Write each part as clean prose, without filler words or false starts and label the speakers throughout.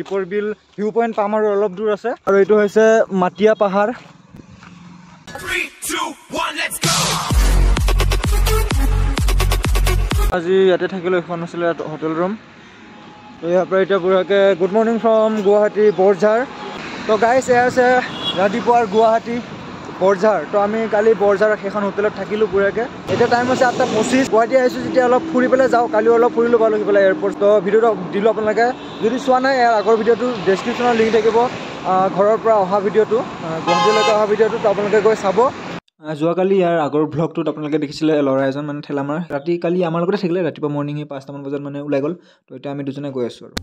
Speaker 1: দীপৰ বিল view point পাম আৰু অলপ দূৰ আছে আৰু এইটো হৈছে মাটিয়া পাহাৰ আজি ইয়াতে থাকিলোঁ এখন আছিলে হোটেল ৰুম তো ইয়াৰ পৰা এতিয়া বঢ়িয়াকৈ good morning from Guwahati Borjhar তো গাইছ এয়া আছে ৰাতিপুৱাৰ গুৱাহাটী বৰঝাৰ তো আমি কালি বৰঝাৰ সেইখন হোটেলত থাকিলোঁ বঢ়িয়াকৈ এতিয়া টাইম হৈছে 8:25 গুৱাহাটী আহিছোঁ যেতিয়া অলপ ফুৰি পেলাই যাওঁ কালি অলপ ফুৰিলোঁ পালোঁ সিফালে এয়াৰপৰ্ট তো ভিডিঅ'টো দিলোঁ আপোনালোকে যদি চোৱা নাই ইয়াৰ আগৰ ভিডিঅ'টো ডেছক্ৰিপশ্যনত লিংক থাকিব ঘৰৰ পৰা অহা ভিডিঅ'টো গুৱাহাটীলৈকে অহা ভিডিঅ'টো তো আপোনালোকে গৈ চাব যোৱাকালি ইয়াৰ আগৰ ভ্লগটোত আপোনালোকে দেখিছিলে ল'ৰা এজন মানে ঠেলামাৰ ৰাতি কালি আমাৰ লগতে থাকিলে ৰাতিপুৱা মৰ্ণিং 5টামান বজাত মানে ওলাই গ'ল তো এতিয়া আমি দুজনে গৈ আছোঁ আৰু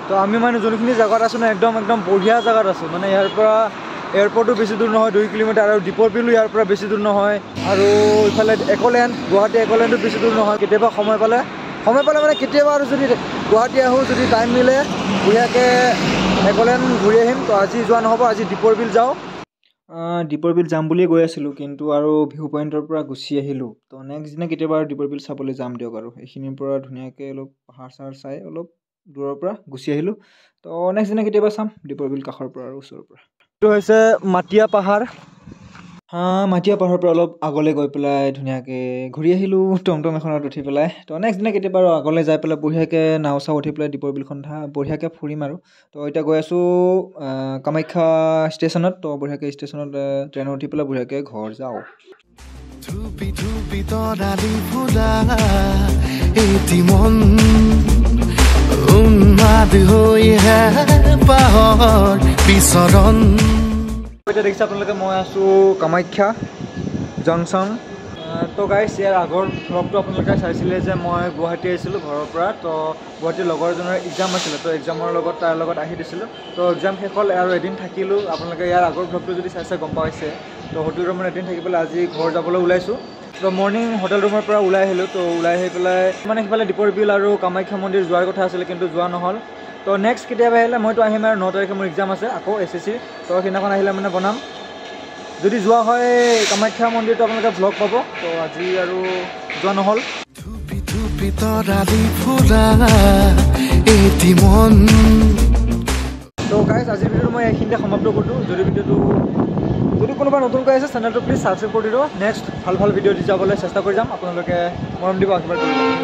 Speaker 1: তো আমি মানে যোনখিনি জেগাত আছোঁ ন একদম বঢ়িয়া জেগাত আছোঁ মানে ইয়াৰ পৰা এয়াৰপৰ্টো বেছি দূৰ নহয় 2 কিলোমিটাৰ আৰু দীপৰ বিলো ইয়াৰ পৰা বেছি দূৰ নহয় আৰু ইফালে একলেণ্ড গুৱাহাটী একলেণ্ডো বেছি দূৰ নহয় কেতিয়াবা সময় পালে মানে কেতিয়াবা আৰু যদি গুৱাহাটী আহোঁ যদি টাইম মিলে বঢ়িয়াকৈ একলেণ্ড ঘূৰি আহিম তো আজি যোৱা নহ'ব আজি দীপৰ বিল যাওঁ দীপৰ বিল যাম বুলিয়ে গৈ আছিলোঁ কিন্তু আৰু ভিউ পইণ্টৰ পৰা গুচি আহিলোঁ তো নেক্সট দিনা কেতিয়াবা আৰু দীপৰ বিল চাবলৈ যাম দিয়ক আৰু এইখিনিৰ পৰা ধুনীয়াকৈ অলপ পাহাৰ চাহাৰ চাই অলপ দূৰৰ পৰা গুচি আহিলোঁ তো নেক্সট দিনা কেতিয়াবা চাম দীপৰ বিল কাষৰ পৰা আৰু ওচৰৰ পৰা এইটো হৈছে মাটিয়া পাহাৰ মাটিয়া পাহাৰৰ পৰা অলপ আগলৈ গৈ পেলাই ধুনীয়াকৈ ঘূৰি আহিলোঁ টমটম এখনত উঠি পেলাই তো নেক্সট দিনা কেতিয়াবা আৰু আগলৈ যাই পেলাই বঢ়িয়াকৈ নাও চাও উঠি পেলাই দীপৰ বিলখন বঢ়িয়াকৈ ফুৰিম আৰু তো এতিয়া গৈ আছোঁ কামাখ্যা ষ্টেচনত তো বঢ়িয়াকৈ ষ্টেচনত ট্ৰেইনত উঠি পেলাই বঢ়িয়াকৈ ঘৰ যাওঁ এতিয়া দেখিছে আপোনালোকে মই আছোঁ কামাখ্যা জংচন তো গাইছ ইয়াৰ আগৰ ভ্লগটো আপোনালোকে চাইছিলে যে মই গুৱাহাটী আহিছিলোঁ ঘৰৰ পৰা তো গুৱাহাটীৰ লগৰ এজনৰ এক্সাম আছিলে তো এক্সামৰ লগত তাৰ লগত আহি দিছিলোঁ তো এক্সাম শেষ হ'ল আৰু এদিন থাকিলোঁ আপোনালোকে ইয়াৰ আগৰ ভ্লগটো যদি চাইছে গম পাইছে তো হোটেল ৰুমত এদিন থাকি পেলাই আজি ঘৰ যাবলৈ ওলাইছোঁ তো মৰ্ণিং হোটেল ৰুমৰ পৰা ওলাই আহিলোঁ তো ওলাই আহি পেলাই মানে সিফালে দীপৰ বিল আৰু কামাখ্যা মন্দিৰ যোৱাৰ কথা আছিলে কিন্তু যোৱা নহ'ল তো নেক্সট কেতিয়াবা আহিলে মইতো আহিম আৰু 9 তাৰিখে মোৰ এক্সাম আছে আকৌ SSC তো সেইদিনাখন আহিলে মানে বনাম যদি যোৱা হয় কামাখ্যা মন্দিৰটো আপোনালোকে ভ্লগ পাব তো আজি আৰু যোৱা নহ'ল তো গাইজ আজিৰ ভিডিঅ'টো মই এইখিনিতে সমাপ্ত কৰিলোঁ যদি কোনোবা নতুনকৈ আছে চেনেলটো প্লিজ ছাবস্ক্ৰাইব কৰি দিব নেক্সট ভাল ভিডিঅ' দি যাবলৈ চেষ্টা কৰি যাম আপোনালোকে মৰম দিব আশীৰ্বাদ কৰিব